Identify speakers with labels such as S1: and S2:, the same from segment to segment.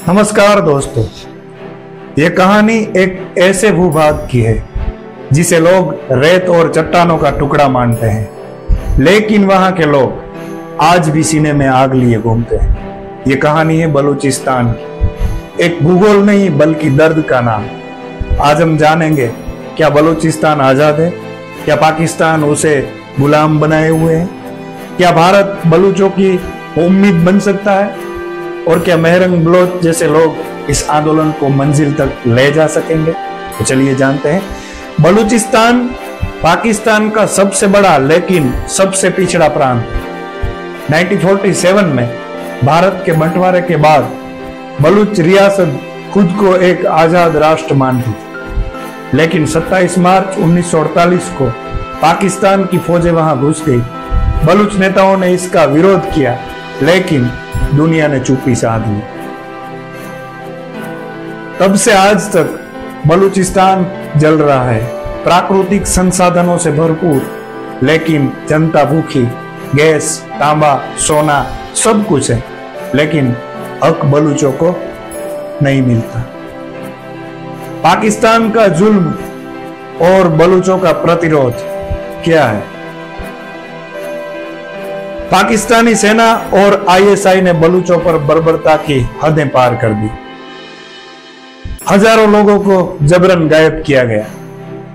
S1: नमस्कार दोस्तों, ये कहानी एक ऐसे भूभाग की है जिसे लोग रेत और चट्टानों का टुकड़ा मानते हैं, लेकिन वहां के लोग आज भी सीने में आग लिए घूमते हैं। ये कहानी है बलूचिस्तान की, एक भूगोल नहीं बल्कि दर्द का नाम। आज हम जानेंगे क्या बलूचिस्तान आजाद है, क्या पाकिस्तान उसे गुलाम बनाए हुए है, क्या भारत बलूचों की उम्मीद बन सकता है, और क्या मेहरंग बलोच जैसे लोग इस आंदोलन को मंजिल तक ले जा सकेंगे। तो चलिए जानते हैं। बलूचिस्तान पाकिस्तान का सबसे बड़ा लेकिन सबसे पिछड़ा प्रांत है। 1947 में भारत के बंटवारे के बाद बलूच रियासत खुद को एक आजाद राष्ट्र मानती थी, लेकिन 27 मार्च 1948 को पाकिस्तान की फौजें वहां घुस गई। बलूच नेताओं ने इसका विरोध किया, लेकिन दुनिया ने चुप्पी साध ली। तब से आज तक बलूचिस्तान जल रहा है, प्राकृतिक संसाधनों से भरपूर, लेकिन जनता भूखी। गैस, तांबा, सोना सब कुछ है, लेकिन हक बलूचों को नहीं मिलता। पाकिस्तान का जुल्म और बलूचों का प्रतिरोध क्या है? पाकिस्तानी सेना और आईएसआई ने बलूचों पर बर्बरता की हदें पार कर दी। हजारों लोगों को जबरन गायब किया गया।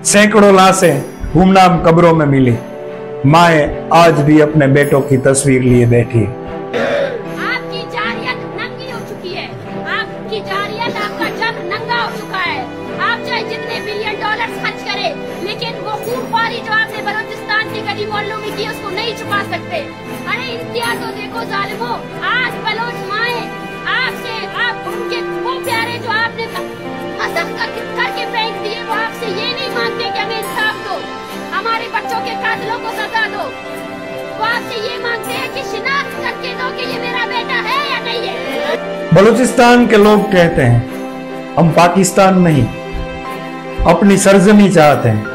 S1: सैकड़ों लाशें गुमनाम कब्रों में मिली। माएं आज भी अपने बेटों की तस्वीर लिए बैठी है।
S2: आपकी जारियत नंगी हो चुकी है। आपकी जारियत, आपका जब नंगा हो चुका है। आप चाहे जितने बिलियन डॉलर खर्च करें, लेकिन वो खूनख्वारी जो आपने बलूचिस्तान के गरीब मोहल्लों में की, उसको नहीं छुपा सकते। अरे इम्तियाज तो देखो जालिमो, आज बलोच माए आपसे, आप उनके वो प्यारे जो आपने हसद करके फेंक दिए, वो आपसे ये नहीं मांगते कि हमें इंसाफ दो, हमारे बच्चों के कातिलों को सजा दो। वो आपसे ये मांगते हैं कि शिनाख्त करके दो कि ये मेरा बेटा है या नहीं है।
S1: बलूचिस्तान के लोग कहते हैं हम पाकिस्तान नहीं, अपनी सरजमी चाहते हैं,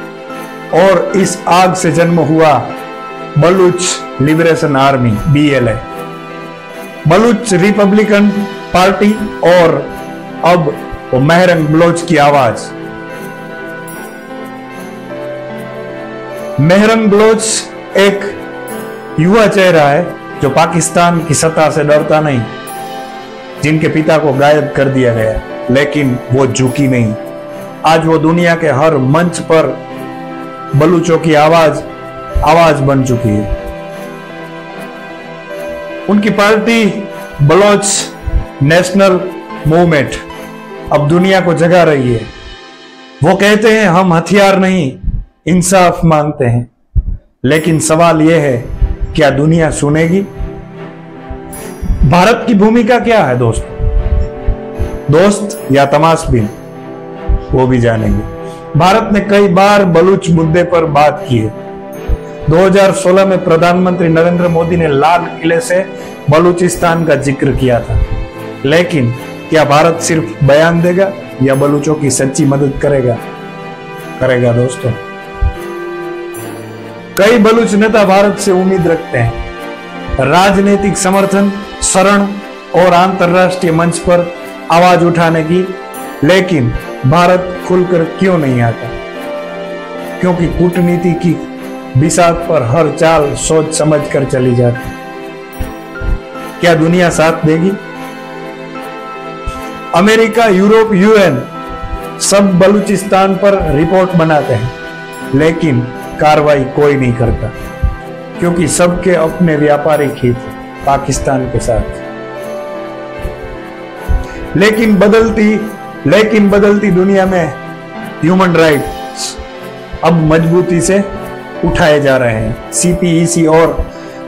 S1: और इस आग से जन्म हुआ Baloch liberation army BLA, Baloch Republican party, और अब वो मेहरंग बलोच की आवाज। मेहरंग बलोच एक युवा चेहरा है जो पाकिस्तान की सत्ता से डरता नहीं, जिनके पिता को गायब कर दिया गया, लेकिन वो झुकी नहीं। आज वो दुनिया के हर मंच पर बलूचों की आवाज बन चुकी है। उनकी पार्टी बलोच नेशनल मूवमेंट अब दुनिया को जगा रही है। वो कहते हैं हम हथियार नहीं, इंसाफ मांगते हैं। लेकिन सवाल यह है, क्या दुनिया सुनेगी? भारत की भूमिका क्या है दोस्त या तमाशबीन? वो भी जानेंगे। भारत ने कई बार बलूच मुद्दे पर बात की है। 2016 में प्रधानमंत्री नरेंद्र मोदी ने लाल किले से बलूचिस्तान का जिक्र किया था, लेकिन क्या भारत सिर्फ बयान देगा या बलूचों की सच्ची मदद करेगा दोस्तों? कई बलूच नेता भारत से उम्मीद रखते हैं राजनीतिक समर्थन, शरण और अंतरराष्ट्रीय मंच पर आवाज उठाने की, लेकिन भारत खुलकर क्यों नहीं आता? क्योंकि कूटनीति की बिसात पर हर चाल सोच समझ कर चली जाती। क्या दुनिया साथ देगी? अमेरिका, यूरोप, UN सब बलूचिस्तान पर रिपोर्ट बनाते हैं, लेकिन कार्रवाई कोई नहीं करता, क्योंकि सबके अपने व्यापारिक हित पाकिस्तान के साथ। लेकिन बदलती दुनिया में ह्यूमन राइट्स अब मजबूती से उठाए जा रहे हैं। CPEC और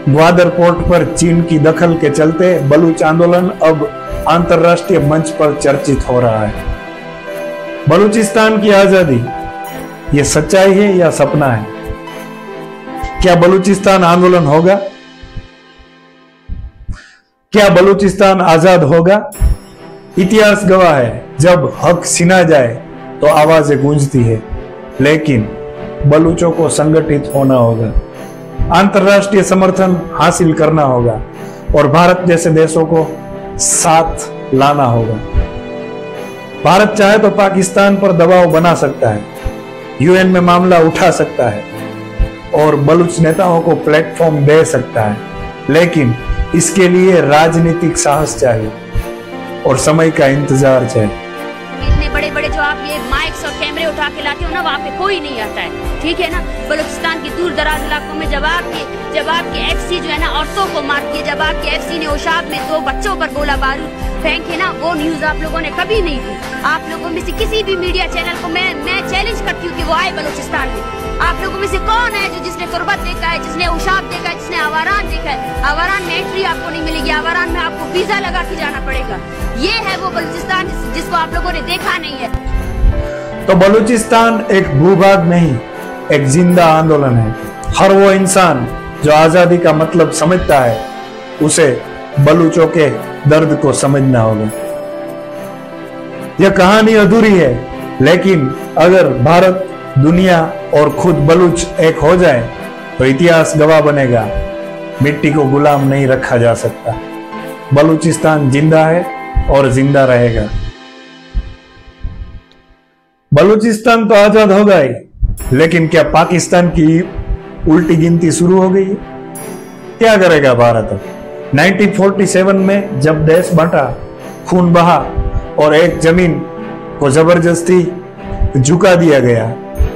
S1: ग्वादर पोर्ट पर चीन की दखल के चलते बलूच आंदोलन अब अंतरराष्ट्रीय मंच पर चर्चित हो रहा है। बलूचिस्तान की आजादी ये सच्चाई है या सपना है? क्या बलूचिस्तान आंदोलन होगा? क्या बलूचिस्तान आजाद होगा? इतिहास गवाह है, जब हक छीना जाए तो आवाजें गूंजती है, लेकिन बलूचों को संगठित होना होगा, अंतरराष्ट्रीय समर्थन हासिल करना होगा, और भारत जैसे देशों को साथ लाना होगा। भारत चाहे तो पाकिस्तान पर दबाव बना सकता है, यूएन में मामला उठा सकता है और बलूच नेताओं को प्लेटफॉर्म दे सकता है, लेकिन इसके लिए राजनीतिक साहस चाहिए और समय का इंतजार चाहिए।
S2: इतने बड़े बड़े जो आप ये माइक्स और कैमरे उठा के लाते हो ना, वहाँ पे कोई नहीं आता है, ठीक है ना। बलूचिस्तान के दूर दराज इलाकों में जब आपके एफसी जो है ना औरतों को मारती है, जब आपके एफसी ने ओशाब में 2 बच्चों पर गोला बारूद फेंके ना, वो न्यूज आप लोगों ने कभी नहीं की। आप लोगों में से किसी भी मीडिया चैनल को मैं चैलेंज करती हूँ कि वो आए बलूचिस्तान में। आप लोगों में से कौन है जो जिसने तुर्बत देखा है, जिसने ओशाब देखा है, जिसने आवारान देखा है? आवारान में एंट्री आपको नहीं मिलेगी, आवारान में आपको वीजा लगा के जाना पड़ेगा। ये है वो बलूचिस्तान जिसको आप लोगों ने देखा नहीं है।
S1: तो बलूचिस्तान एक भूभाग नहीं, एक जिंदा आंदोलन है। हर वो इंसान जो आजादी का मतलब समझता है, उसे बलूचों के दर्द को समझना होगा। यह कहानी अधूरी है, लेकिन अगर भारत, दुनिया और खुद बलूच एक हो जाए तो इतिहास गवाह बनेगा। मिट्टी को गुलाम नहीं रखा जा सकता। बलूचिस्तान जिंदा है और जिंदा रहेगा। बलूचिस्तान तो आजाद हो गए, लेकिन क्या पाकिस्तान की उल्टी गिनती शुरू हो गई? क्या करेगा भारत? 1947 में जब देश बंटा, खून बहा और एक जमीन को जबरदस्ती झुका दिया गया,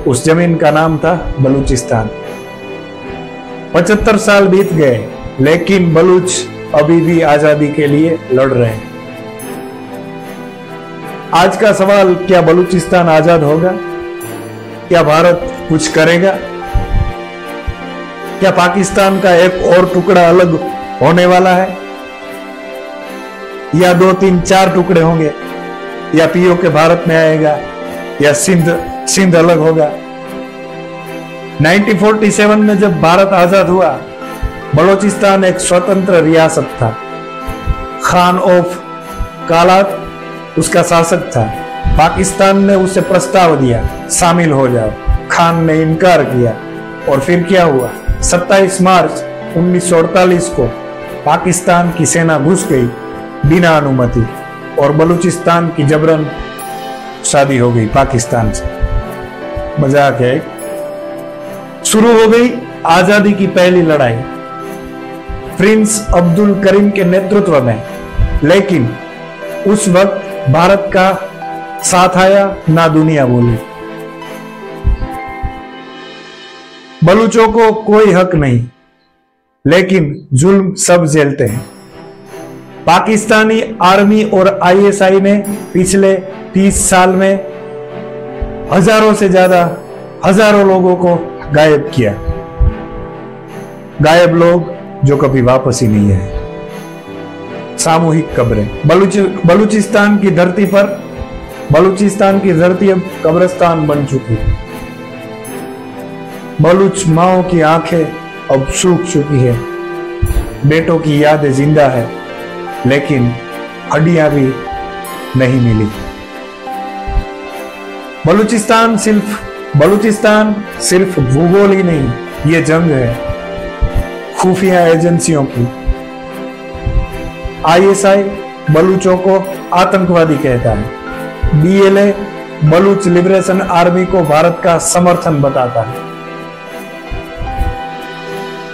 S1: उस जमीन का नाम था बलूचिस्तान। 75 साल बीत गए, लेकिन बलूच अभी भी आजादी के लिए लड़ रहे हैं। आज का सवाल, क्या बलूचिस्तान आजाद होगा? क्या भारत कुछ करेगा? क्या पाकिस्तान का एक और टुकड़ा अलग होने वाला है? या 2, 3, 4 टुकड़े होंगे? या पीओके भारत में आएगा? या सिंध अलग होगा? 1947 में जब भारत आजाद हुआ, बलूचिस्तान एक स्वतंत्र रियासत था। खान ऑफ कालात उसका शासक था। पाकिस्तान ने उसे प्रस्ताव दिया, शामिल हो जाओ। खान ने इनकार किया और फिर क्या हुआ? 27 मार्च 1948 को पाकिस्तान की सेना घुस गई बिना अनुमति और बलूचिस्तान की जबरन शादी हो गई पाकिस्तान से। मजाक है। शुरू हो गई आजादी की पहली लड़ाई प्रिंस अब्दुल करीम के नेतृत्व में, लेकिन उस वक्त भारत का साथ आया ना दुनिया बोली। बलूचों को कोई हक नहीं, लेकिन जुल्म सब झेलते हैं। पाकिस्तानी आर्मी और आईएसआई ने पिछले 30 साल में हजारों लोगों को गायब किया। गायब लोग जो कभी वापस ही नहीं आए। सामूहिक कब्रें। बलूचिस्तान की धरती अब कब्रिस्तान बन चुकी है। बलूच माओं की आंखें अब सूख चुकी है। बेटों की यादें जिंदा है, लेकिन हड्डियां भी नहीं मिली। बलूचिस्तान सिर्फ भूगोल ही नहीं, ये जंग है खुफिया एजेंसियों की। आईएसआई बलूचों को आतंकवादी कहता है। बीएलए बलूच लिबरेशन आर्मी को भारत का समर्थन बताता है।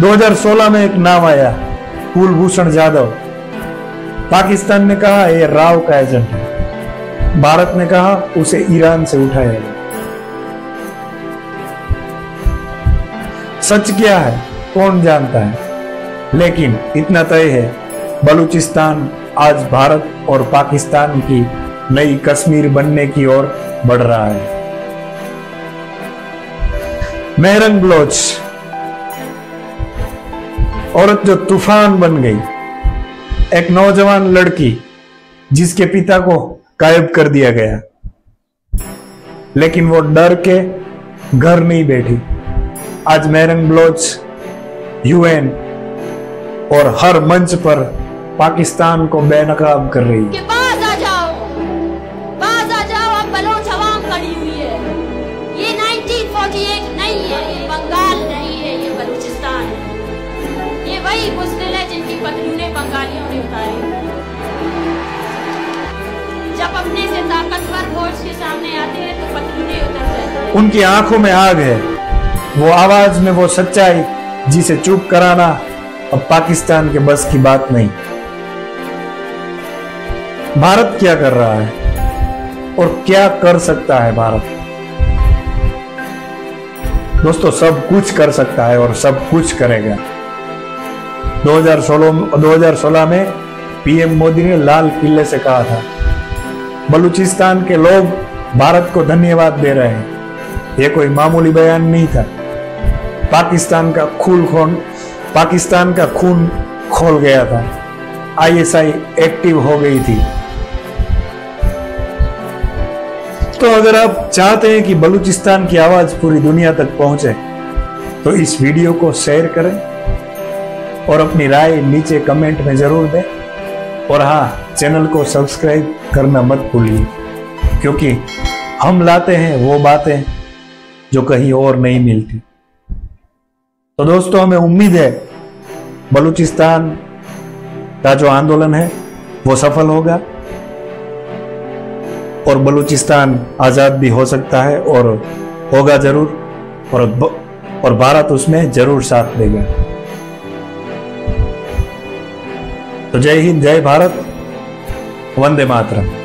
S1: 2016 में एक नाम आया, कुलभूषण जाधव। पाकिस्तान ने कहा यह राव का एजेंट है। भारत ने कहा उसे ईरान से उठाया गया। सच क्या है कौन जानता है, लेकिन इतना तय है, बलूचिस्तान आज भारत और पाकिस्तान की नई कश्मीर बनने की ओर बढ़ रहा है। मेहरंग बलोच, औरत जो तूफान बन गई, एक नौजवान लड़की जिसके पिता को गायब कर दिया गया, लेकिन वो डर के घर नहीं बैठी। आज मेहरंग बलोच यूएन और हर मंच पर पाकिस्तान को बेनकाब कर रही है।
S2: बाज आ जाओ, अब बलोच अवाम खड़ी हुई है। ये 1948 नहीं है, ये बंगाल नहीं है, ये बलूचिस्तान है। ये वही मुश्किल है जिनकी पतलूने बंगालियों ने उतारी। जब अपने से ताकतवर घोष के सामने आते हैं तो पथरीले उतर जाते हैं।
S1: उनकी आंखों में आग है, वो आवाज में वो सच्चाई जिसे चुप कराना अब पाकिस्तान के बस की बात नहीं। भारत क्या कर रहा है और क्या कर सकता है भारत? दोस्तों, सब कुछ कर सकता है और सब कुछ करेगा। 2016 में पीएम मोदी ने लाल किले से कहा था, बलूचिस्तान के लोग भारत को धन्यवाद दे रहे हैं। यह कोई मामूली बयान नहीं था। पाकिस्तान का खून खोल गया था। आईएसआई एक्टिव हो गई थी। तो अगर आप चाहते हैं कि बलूचिस्तान की आवाज पूरी दुनिया तक पहुंचे तो इस वीडियो को शेयर करें और अपनी राय नीचे कमेंट में जरूर दें। और हाँ, चैनल को सब्सक्राइब करना मत भूलिए, क्योंकि हम लाते हैं वो बातें जो कहीं और नहीं मिलती। तो दोस्तों, हमें उम्मीद है बलूचिस्तान का जो आंदोलन है वो सफल होगा और बलूचिस्तान आजाद भी हो सकता है और होगा जरूर, और भारत उसमें जरूर साथ देगा। तो जय हिंद, जय भारत, वंदे मातरम।